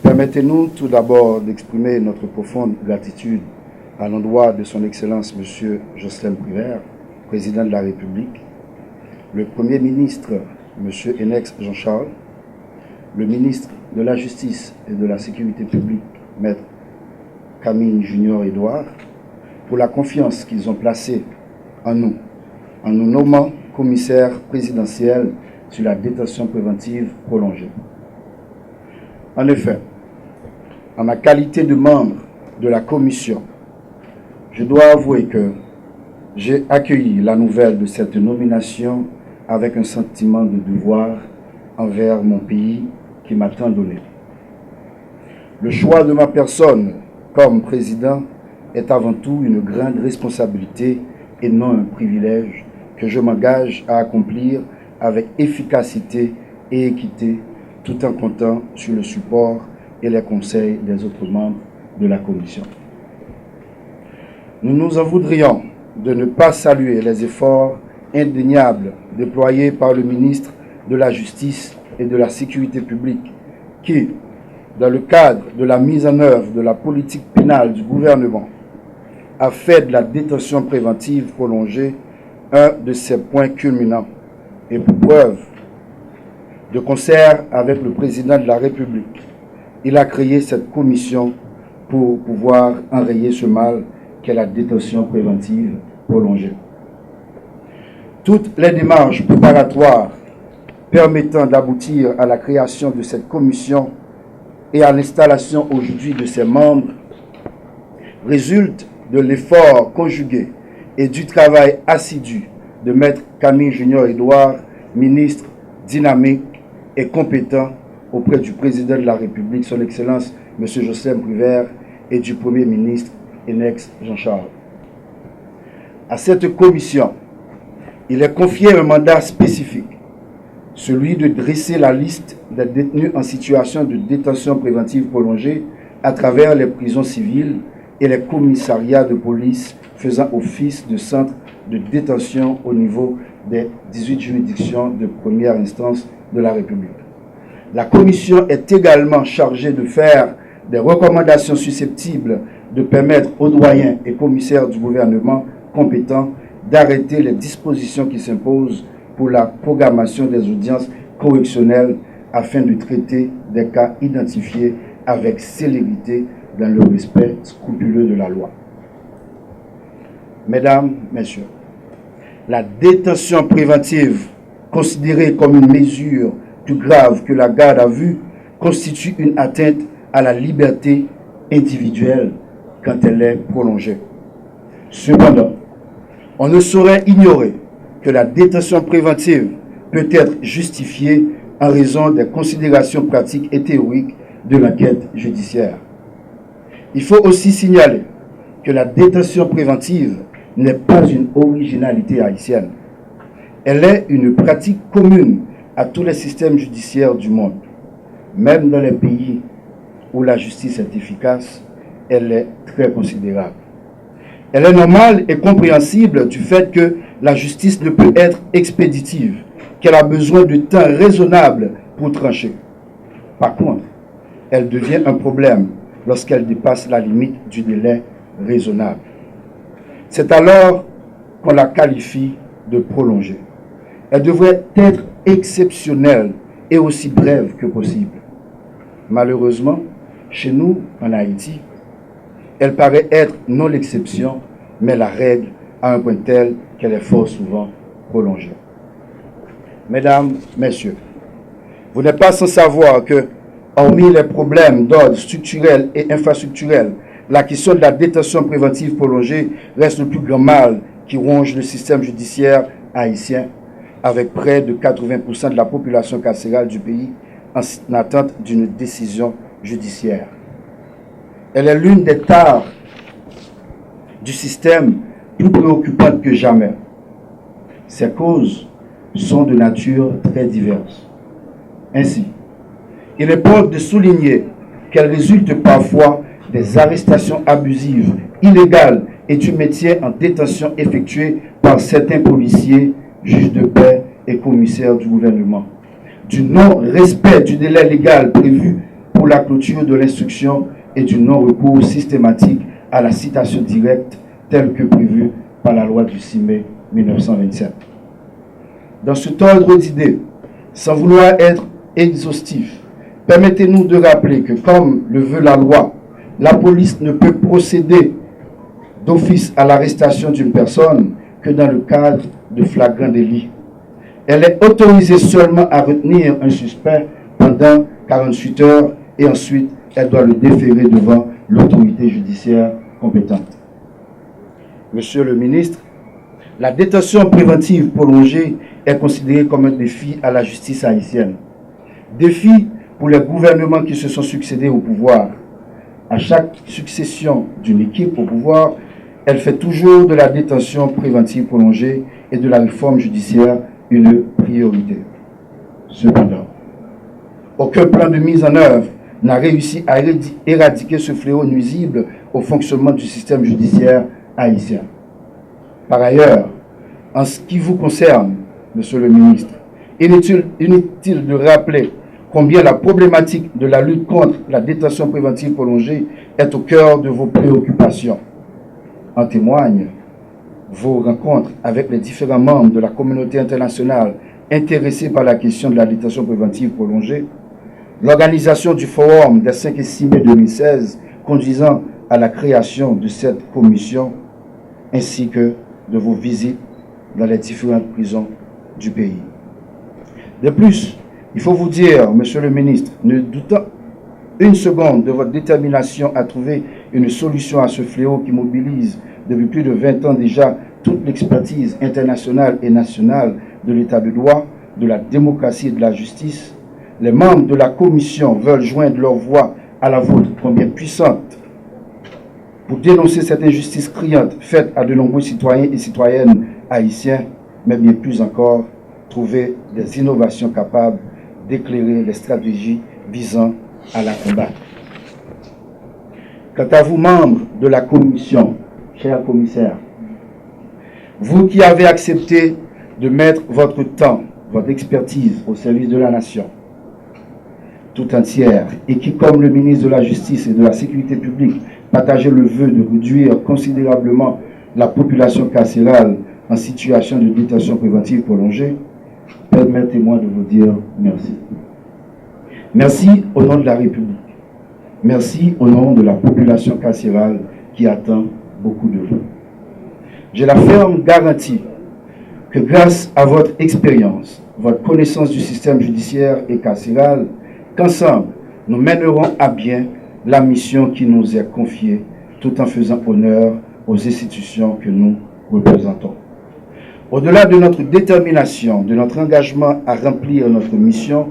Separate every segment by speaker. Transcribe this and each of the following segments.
Speaker 1: Permettez-nous tout d'abord d'exprimer notre profonde gratitude à l'endroit de son Excellence M. Jocelyn Privert, Président de la République, le Premier ministre M. Enex Jean-Charles, le ministre de la Justice et de la Sécurité publique, Maître Camille Junior Édouard, pour la confiance qu'ils ont placée en nous nommant commissaire présidentiel sur la détention préventive prolongée. En effet, en ma qualité de membre de la commission, je dois avouer que j'ai accueilli la nouvelle de cette nomination avec un sentiment de devoir envers mon pays qui m'a tant donné. Le choix de ma personne comme président est avant tout une grande responsabilité et non un privilège que je m'engage à accomplir avec efficacité et équité, tout en comptant sur le support et les conseils des autres membres de la commission. Nous nous en voudrions de ne pas saluer les efforts indéniables déployés par le ministre de la Justice et de la Sécurité publique qui, dans le cadre de la mise en œuvre de la politique pénale du gouvernement, a fait de la détention préventive prolongée un de ses points culminants. Et pour preuve, de concert avec le président de la République, il a créé cette commission pour pouvoir enrayer ce mal qu'est la détention préventive prolongée. Toutes les démarches préparatoires permettant d'aboutir à la création de cette commission et à l'installation aujourd'hui de ses membres résultent de l'effort conjugué et du travail assidu de Maître Camille Junior Édouard, ministre dynamique et compétent auprès du président de la République, son Excellence M. Jocelyn Privert, et du Premier ministre Enex Jean-Charles. À cette commission, il est confié un mandat spécifique, celui de dresser la liste des détenus en situation de détention préventive prolongée à travers les prisons civiles et les commissariats de police faisant office de centre de détention au niveau des 18 juridictions de première instance de la République. La commission est également chargée de faire des recommandations susceptibles de permettre aux doyens et commissaires du gouvernement compétents d'arrêter les dispositions qui s'imposent pour la programmation des audiences correctionnelles afin de traiter des cas identifiés avec célérité dans le respect scrupuleux de la loi. Mesdames, Messieurs, la détention préventive, considérée comme une mesure plus grave que la garde à vue, constitue une atteinte à la liberté individuelle quand elle est prolongée. Cependant, on ne saurait ignorer que la détention préventive peut être justifiée en raison des considérations pratiques et théoriques de l'enquête judiciaire. Il faut aussi signaler que la détention préventive n'est pas une originalité haïtienne. Elle est une pratique commune à tous les systèmes judiciaires du monde. Même dans les pays où la justice est efficace, elle est très considérable. Elle est normale et compréhensible du fait que la justice ne peut être expéditive, qu'elle a besoin de temps raisonnable pour trancher. Par contre, elle devient un problème lorsqu'elle dépasse la limite du délai raisonnable. C'est alors qu'on la qualifie de prolongée. Elle devrait être exceptionnelle et aussi brève que possible. Malheureusement, chez nous, en Haïti, elle paraît être non l'exception, mais la règle à un point tel qu'elle est fort souvent prolongée. Mesdames, Messieurs, vous n'êtes pas sans savoir que, hormis les problèmes d'ordre structurel et infrastructurel, la question de la détention préventive prolongée reste le plus grand mal qui ronge le système judiciaire haïtien, avec près de 80% de la population carcérale du pays en attente d'une décision judiciaire. Elle est l'une des tares du système plus préoccupante que jamais. Ces causes sont de nature très diverse. Ainsi, il importe de souligner qu'elles résultent parfois des arrestations abusives, illégales et du maintien en détention effectué par certains policiers, juges de paix et commissaires du gouvernement, du non-respect du délai légal prévu pour la clôture de l'instruction et du non-recours systématique à la citation directe telle que prévue par la loi du 6 mai 1927. Dans cet ordre d'idées, sans vouloir être exhaustif, permettez-nous de rappeler que, comme le veut la loi, la police ne peut procéder d'office à l'arrestation d'une personne que dans le cadre de flagrant délit. Elle est autorisée seulement à retenir un suspect pendant 48 heures et ensuite elle doit le déférer devant l'autorité judiciaire compétente. Monsieur le ministre, la détention préventive prolongée est considérée comme un défi à la justice haïtienne. Défi pour les gouvernements qui se sont succédés au pouvoir. À chaque succession d'une équipe au pouvoir, elle fait toujours de la détention préventive prolongée et de la réforme judiciaire une priorité. Cependant, aucun plan de mise en œuvre n'a réussi à éradiquer ce fléau nuisible au fonctionnement du système judiciaire haïtien. Par ailleurs, en ce qui vous concerne, Monsieur le ministre, inutile de rappeler combien la problématique de la lutte contre la détention préventive prolongée est au cœur de vos préoccupations. En témoignent vos rencontres avec les différents membres de la communauté internationale intéressés par la question de la détention préventive prolongée, l'organisation du Forum des 5 et 6 mai 2016 conduisant à la création de cette commission, ainsi que de vos visites dans les différentes prisons du pays. De plus, il faut vous dire, Monsieur le ministre, ne doutant une seconde de votre détermination à trouver une solution à ce fléau qui mobilise depuis plus de 20 ans déjà toute l'expertise internationale et nationale de l'état de droit, de la démocratie et de la justice, les membres de la commission veulent joindre leur voix à la vôtre, combien puissante, pour dénoncer cette injustice criante faite à de nombreux citoyens et citoyennes haïtiens, mais bien plus encore, trouver des innovations capables d'éclairer les stratégies visant à la combattre. Quant à vous, membres de la commission, cher commissaire, vous qui avez accepté de mettre votre temps, votre expertise au service de la nation tout entière et qui, comme le ministre de la Justice et de la Sécurité publique, partagez le vœu de réduire considérablement la population carcérale en situation de détention préventive prolongée, permettez-moi de vous dire merci. Merci au nom de la République. Merci au nom de la population carcérale qui attend beaucoup de vous. J'ai la ferme garantie que grâce à votre expérience, votre connaissance du système judiciaire et carcéral, qu'ensemble, nous mènerons à bien la mission qui nous est confiée, tout en faisant honneur aux institutions que nous représentons. Au-delà de notre détermination, de notre engagement à remplir notre mission,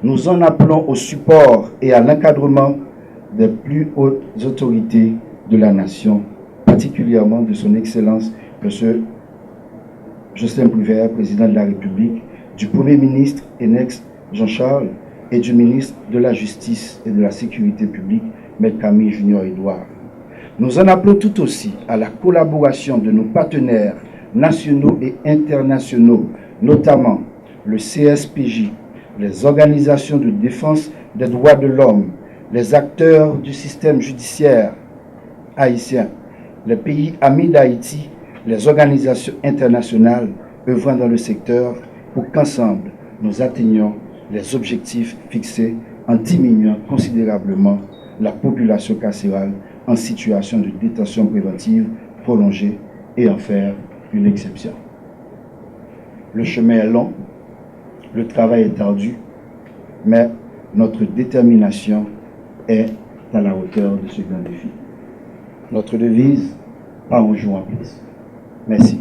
Speaker 1: nous en appelons au support et à l'encadrement des plus hautes autorités de la nation, particulièrement de son Excellence, M. Jocelyn Prévert, président de la République, du Premier ministre Enex Jean-Charles et du ministre de la Justice et de la Sécurité publique, M. Camille Junior Edouard. Nous en appelons tout aussi à la collaboration de nos partenaires nationaux et internationaux, notamment le CSPJ, les organisations de défense des droits de l'homme, les acteurs du système judiciaire haïtien, les pays amis d'Haïti, les organisations internationales œuvrant dans le secteur pour qu'ensemble nous atteignions les objectifs fixés en diminuant considérablement la population carcérale en situation de détention préventive prolongée et en faire une exception. Le chemin est long, le travail est ardu, mais notre détermination est à la hauteur de ce grand défi. Notre devise, pas un jour en plus. Merci.